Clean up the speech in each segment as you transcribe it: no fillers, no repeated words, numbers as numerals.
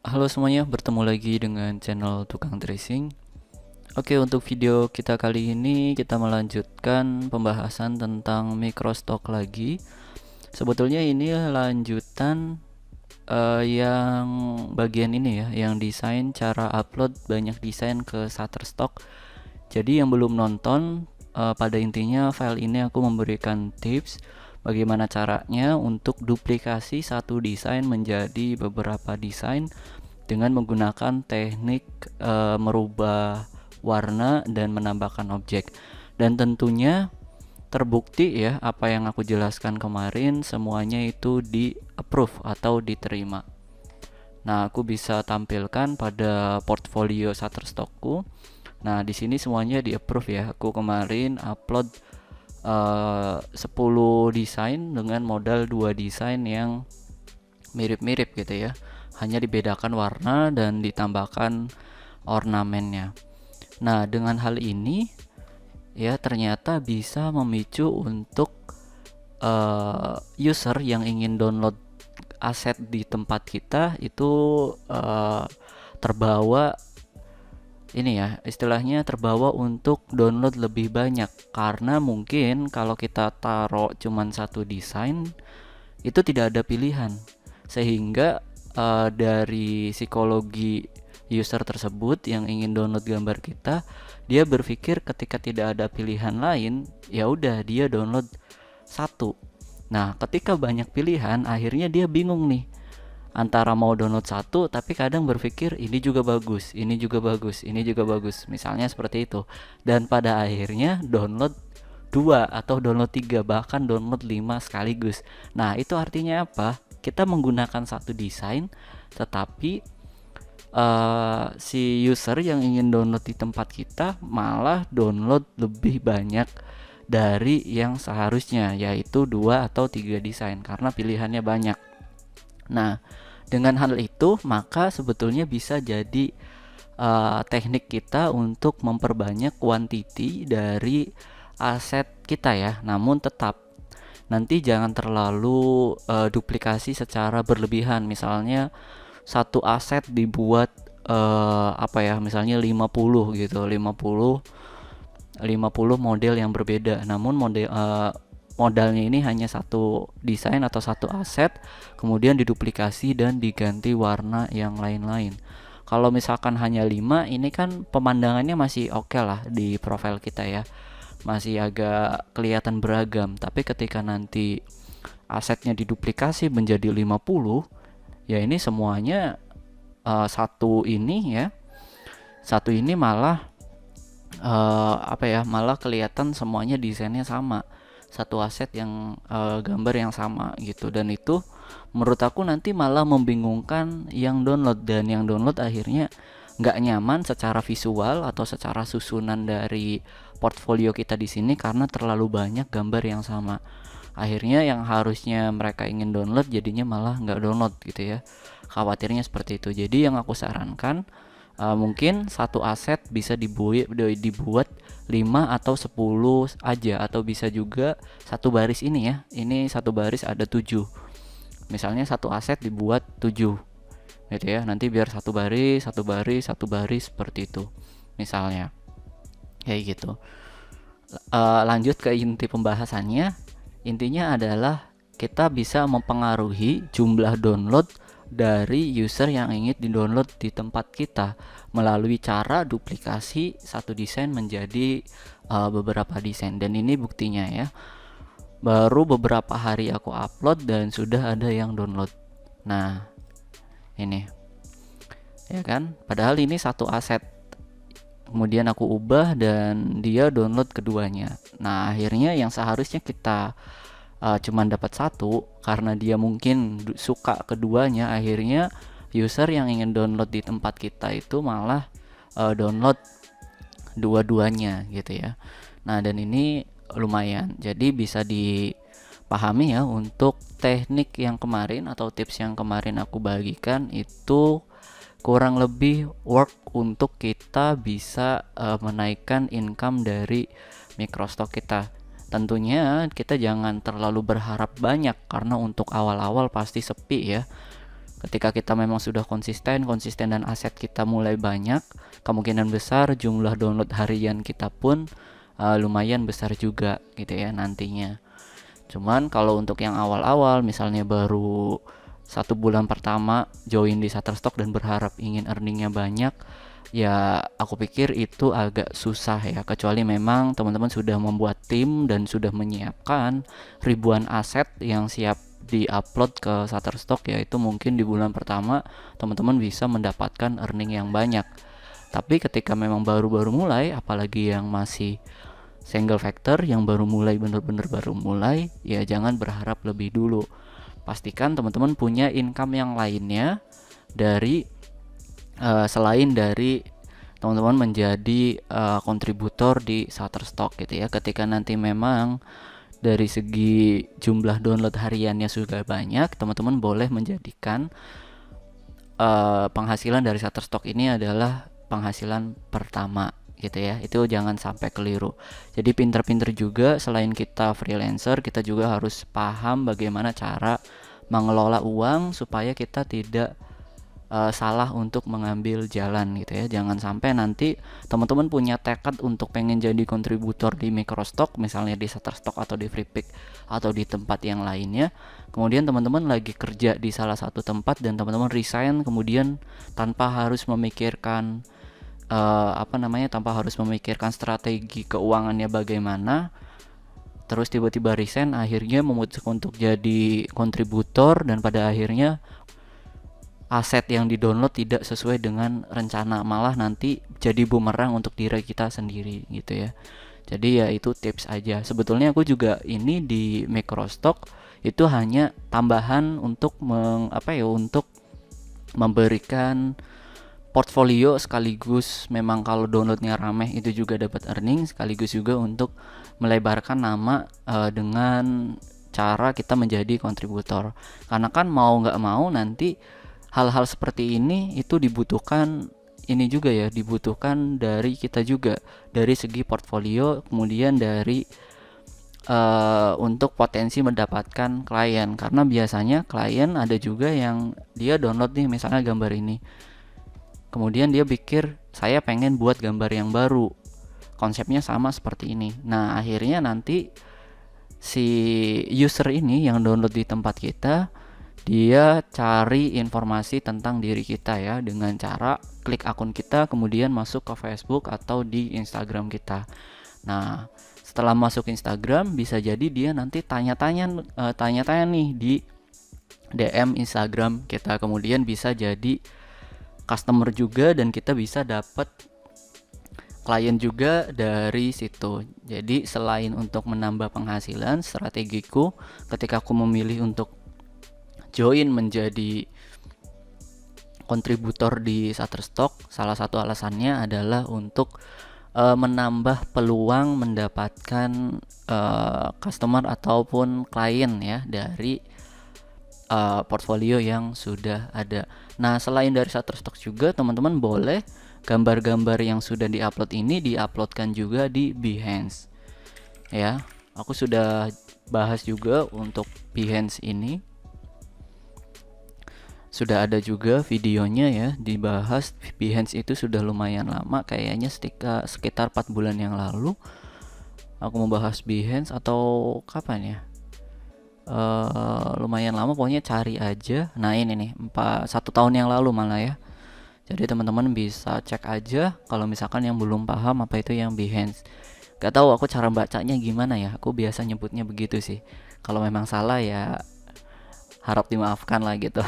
Halo semuanya, bertemu lagi dengan channel Tukang Tracing. Oke, untuk video kita kali ini kita melanjutkan pembahasan tentang microstock lagi. Sebetulnya ini lanjutan yang bagian ini ya, yang desain cara upload banyak desain ke Shutterstock. Jadi yang belum nonton, pada intinya file ini aku memberikan tips bagaimana caranya untuk duplikasi satu desain menjadi beberapa desain dengan menggunakan teknik merubah warna dan menambahkan objek. Dan tentunya terbukti ya, apa yang aku jelaskan kemarin semuanya itu di approve atau diterima. Nah, aku bisa tampilkan pada portfolio Shutterstockku. Nah, di sini semuanya di approve ya. Aku kemarin upload 10 desain dengan modal 2 desain yang mirip-mirip gitu ya. Hanya dibedakan warna dan ditambahkan ornamennya. Nah, dengan hal ini ya ternyata bisa memicu untuk user yang ingin download aset di tempat kita itu terbawa ini ya, istilahnya terbawa untuk download lebih banyak, karena mungkin kalau kita taruh cuman satu desain itu tidak ada pilihan, sehingga dari psikologi user tersebut yang ingin download gambar kita, dia berpikir ketika tidak ada pilihan lain, ya udah dia download satu. Nah, ketika banyak pilihan, akhirnya dia bingung nih antara mau download satu, tapi kadang berpikir ini juga bagus, ini juga bagus, ini juga bagus, misalnya seperti itu. Dan pada akhirnya download dua atau download tiga, bahkan download 5 sekaligus. Nah, itu artinya apa? Kita menggunakan satu desain, tetapi si user yang ingin download di tempat kita malah download lebih banyak dari yang seharusnya, yaitu 2 atau 3 desain karena pilihannya banyak. Nah, dengan hal itu maka sebetulnya bisa jadi teknik kita untuk memperbanyak quantity dari aset kita ya. Namun tetap nanti jangan terlalu duplikasi secara berlebihan. Misalnya satu aset dibuat apa ya, misalnya 50 gitu, 50 model yang berbeda, namun modalnya ini hanya satu desain atau satu aset, kemudian diduplikasi dan diganti warna yang lain-lain. Kalau misalkan hanya 5, ini kan pemandangannya masih oke lah di profil kita ya, masih agak kelihatan beragam. Tapi ketika nanti asetnya diduplikasi menjadi 50, ya ini semuanya satu ini malah apa ya, malah kelihatan semuanya desainnya sama, satu aset yang gambar yang sama gitu. Dan itu menurut aku nanti malah membingungkan yang download, dan yang download akhirnya nggak nyaman secara visual atau secara susunan dari portfolio kita di sini karena terlalu banyak gambar yang sama. Akhirnya yang harusnya mereka ingin download jadinya malah nggak download gitu ya. Khawatirnya seperti itu. Jadi yang aku sarankan, mungkin satu aset bisa dibuat 5 atau 10 aja, atau bisa juga satu baris ini ya. Ini satu baris ada 7. Misalnya satu aset dibuat 7 gitu ya. Nanti biar satu baris, satu baris, satu baris seperti itu. Misalnya kayak gitu. Lanjut ke inti pembahasannya. Intinya adalah kita bisa mempengaruhi jumlah download dari user yang ingin di-download di tempat kita melalui cara duplikasi satu desain menjadi beberapa desain. Dan ini buktinya ya. Baru beberapa hari aku upload dan sudah ada yang download. Nah, ini. Ya kan? Padahal ini satu aset. Kemudian aku ubah dan dia download keduanya. Nah, akhirnya yang seharusnya kita cuman dapat satu, karena dia mungkin suka keduanya, akhirnya user yang ingin download di tempat kita itu malah download dua-duanya gitu ya. Nah, dan ini lumayan, jadi bisa dipahami ya. Untuk teknik yang kemarin atau tips yang kemarin aku bagikan itu kurang lebih work untuk kita bisa menaikkan income dari microstock kita. Tentunya kita jangan terlalu berharap banyak, karena untuk awal-awal pasti sepi ya. Ketika kita memang sudah konsisten dan aset kita mulai banyak, kemungkinan besar jumlah download harian kita pun lumayan besar juga gitu ya nantinya. Cuman kalau untuk yang awal-awal, misalnya baru 1 bulan pertama join di Shutterstock dan berharap ingin earningnya banyak, ya aku pikir itu agak susah ya, kecuali memang teman-teman sudah membuat tim dan sudah menyiapkan ribuan aset yang siap di-upload ke Shutterstock, yaitu mungkin di bulan pertama teman-teman bisa mendapatkan earning yang banyak. Tapi ketika memang baru-baru mulai, apalagi yang masih single factor, yang baru mulai, bener-bener baru mulai, ya jangan berharap lebih dulu. Pastikan teman-teman punya income yang lainnya dari selain dari teman-teman menjadi kontributor di Shutterstock gitu ya. Ketika nanti memang dari segi jumlah download hariannya sudah banyak, teman-teman boleh menjadikan penghasilan dari Shutterstock ini adalah penghasilan pertama gitu ya. Itu jangan sampai keliru. Jadi pinter-pinter juga, selain kita freelancer, kita juga harus paham bagaimana cara mengelola uang supaya kita tidak salah untuk mengambil jalan gitu ya. Jangan sampai nanti teman-teman punya tekad untuk pengen jadi kontributor di Microstock, misalnya di Shutterstock atau di Freepik atau di tempat yang lainnya, kemudian teman-teman lagi kerja di salah satu tempat dan teman-teman resign, kemudian tanpa harus memikirkan tanpa harus memikirkan strategi keuangannya bagaimana, terus tiba-tiba resign, akhirnya memutuskan untuk jadi kontributor, dan pada akhirnya aset yang di-download tidak sesuai dengan rencana, malah nanti jadi bumerang untuk diri kita sendiri gitu ya. Jadi ya itu tips aja. Sebetulnya aku juga ini di Microstock itu hanya tambahan untuk untuk memberikan portfolio, sekaligus memang kalau downloadnya ramai itu juga dapat earning, sekaligus juga untuk melebarkan nama dengan cara kita menjadi kontributor. Karena kan mau nggak mau nanti hal-hal seperti ini itu dibutuhkan dari kita juga, dari segi portfolio, kemudian dari untuk potensi mendapatkan klien. Karena biasanya klien ada juga yang dia download nih misalnya gambar ini, kemudian dia pikir saya pengen buat gambar yang baru, konsepnya sama seperti ini. Nah akhirnya nanti si user ini yang download di tempat kita, dia cari informasi tentang diri kita ya dengan cara klik akun kita, kemudian masuk ke Facebook atau di Instagram kita. Nah setelah masuk Instagram, bisa jadi dia nanti tanya-tanya nih di DM Instagram kita, kemudian bisa jadi customer juga dan kita bisa dapat klien juga dari situ. Jadi selain untuk menambah penghasilan, strategiku ketika aku memilih untuk join menjadi kontributor di Shutterstock, salah satu alasannya adalah untuk menambah peluang mendapatkan customer ataupun klien ya dari portfolio yang sudah ada. Nah selain dari Shutterstock juga teman-teman boleh gambar-gambar yang sudah diupload ini diuploadkan juga di Behance ya. Aku sudah bahas juga untuk Behance ini, sudah ada juga videonya ya, dibahas. Behance itu sudah lumayan lama, kayaknya sekitar 4 bulan yang lalu aku membahas Behance, atau kapan ya, lumayan lama, pokoknya cari aja. Nah ini nih 1 tahun yang lalu malah ya. Jadi teman-teman bisa cek aja kalau misalkan yang belum paham apa itu yang Behance. Gak tahu aku cara bacanya gimana ya, aku biasa nyebutnya begitu sih. Kalau memang salah ya harap dimaafkan lah gitu.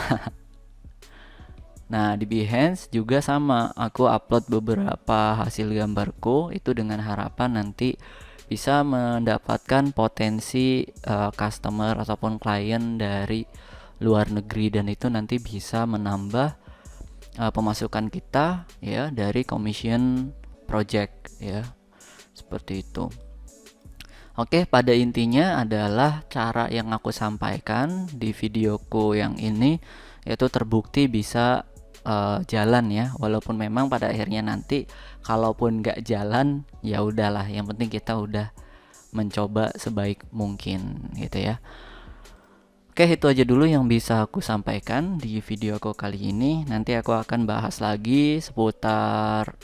Nah di Behance juga sama, aku upload beberapa hasil gambarku itu dengan harapan nanti bisa mendapatkan potensi customer ataupun klien dari luar negeri, dan itu nanti bisa menambah pemasukan kita ya dari commission project ya, seperti itu. Oke, pada intinya adalah cara yang aku sampaikan di videoku yang ini yaitu terbukti bisa jalan ya, walaupun memang pada akhirnya nanti kalaupun nggak jalan ya udahlah, yang penting kita udah mencoba sebaik mungkin gitu ya. Oke, itu aja dulu yang bisa aku sampaikan di video aku kali ini. Nanti aku akan bahas lagi seputar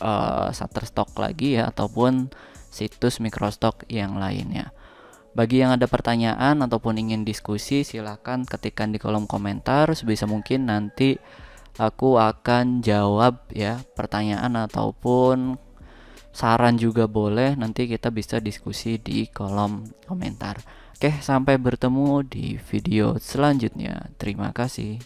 Shutterstock lagi ya, ataupun situs microstock yang lainnya. Bagi yang ada pertanyaan ataupun ingin diskusi, silahkan ketikkan di kolom komentar. Sebisa mungkin nanti aku akan jawab ya pertanyaan ataupun saran juga boleh. Nanti kita bisa diskusi di kolom komentar. Oke, sampai bertemu di video selanjutnya. Terima kasih.